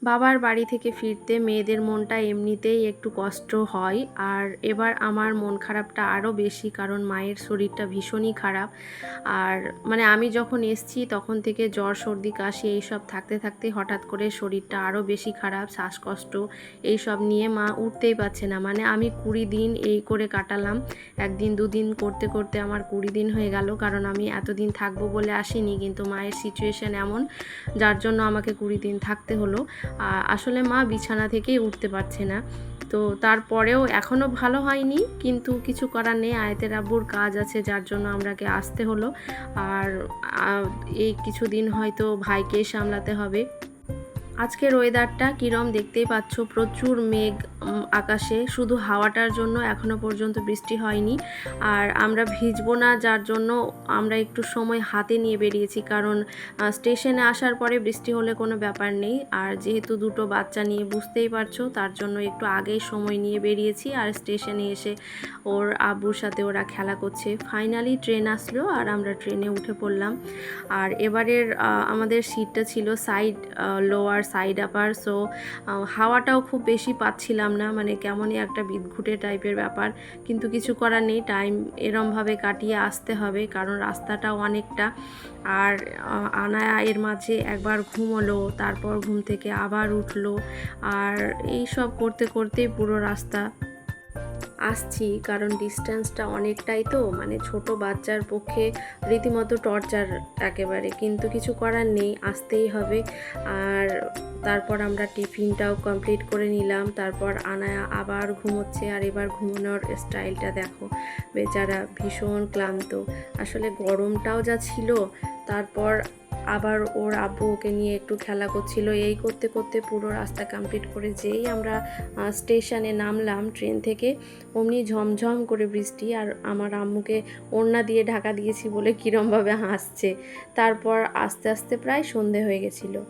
বাবার বাড়ি থেকে ফিরতে মেয়েদের মনটা এমনিতেই একটু কষ্ট হয়। আর এবার আমার মন খারাপটা আরও বেশি, কারণ মায়ের শরীরটা ভীষণই খারাপ। আর মানে আমি যখন এসছি তখন থেকে জ্বর সর্দি কাশি এইসব থাকতে থাকতে হঠাৎ করে শরীরটা আরও বেশি খারাপ, শ্বাসকষ্ট এইসব নিয়ে মা উঠতেই পারছে না। মানে আমি 20 দিন এই করে কাটালাম। একদিন দুদিন করতে করতে আমার 20 দিন হয়ে গেল, কারণ আমি এতদিন থাকবো বলে আসিনি, কিন্তু মায়ের সিচুয়েশান এমন যার জন্য আমাকে 20 দিন থাকতে হলো। আসলে মা বিছানা থেকেই উঠতে পারছে না। তো তারপরেও এখনও ভালো হয়নি, কিন্তু কিছু করার নেই, আয়াতের আব্বুর কাজ আছে যার জন্য আমরাকে আসতে হলো। আর এই কিছুদিন হয়তো ভাইকেই সামলাতে হবে। আজকের ওয়েদারটা কীরকম দেখতেই পাচ্ছ, প্রচুর মেঘ আকাশে, শুধু হাওয়াটার জন্য এখনও পর্যন্ত বৃষ্টি হয়নি। আর আমরা ভিজবো না যার জন্য আমরা একটু সময় হাতে নিয়ে বেরিয়েছি, কারণ স্টেশনে আসার পরে বৃষ্টি হলে কোনো ব্যাপার নেই। আর যেহেতু দুটো বাচ্চা নিয়ে বুঝতেই পারছো, তার জন্য একটু আগেই সময় নিয়ে বেরিয়েছি। আর স্টেশনে এসে ওর আব্বুর সাথে ওরা খেলা করছে। ফাইনালি ট্রেন আসলো আর আমরা ট্রেনে উঠে পড়লাম। আর এবারের আমাদের সিটটা ছিল side lower side upper, so হাওয়াটাও খুব বেশি পাচ্ছিলাম না, মানে কেমনই একটা বিদঘুটে টাইপের ব্যাপার। কিন্তু কিছু করার নেই, টাইম এরমভাবে কাটিয়ে আসতে হবে, কারণ রাস্তাটাও অনেকটা। আর আনায়া এর মাঝে একবার ঘুমোলো, তারপর ঘুম থেকে আবার উঠলো। আর এই সব করতে করতেই পুরো রাস্তা আসছি, কারণ ডিস্টেন্সটা অনেকটাই, তো মানে ছোট বাচ্চার পক্ষে রীতিমতো টর্চার একেবারে, কিন্তু কিছু করার নেই, আসতেই হবে। আর তারপর আমরা টিফিনটাও কমপ্লিট করে নিলাম। তারপর আনায়া আবার ঘুমোচ্ছে, আর এবার ঘুমানোর স্টাইলটা দেখো, বেচারা ভীষণ ক্লান্ত। আসলে গরমটাও যা ছিল, তারপর আবার ওর আব্বু ওকে নিয়ে একটু খেলা করছিল। এই করতে করতে পুরো রাস্তা কমপ্লিট করে যেই আমরা স্টেশনে নামলাম ট্রেন থেকে, অমনি ঝমঝম করে বৃষ্টি। আর আমার আম্মুকে ওড়না দিয়ে ঢাকা দিয়েছি বলে কীরমভাবে হাসছে। তারপর আস্তে আস্তে প্রায় সন্ধে হয়ে গেছিলো।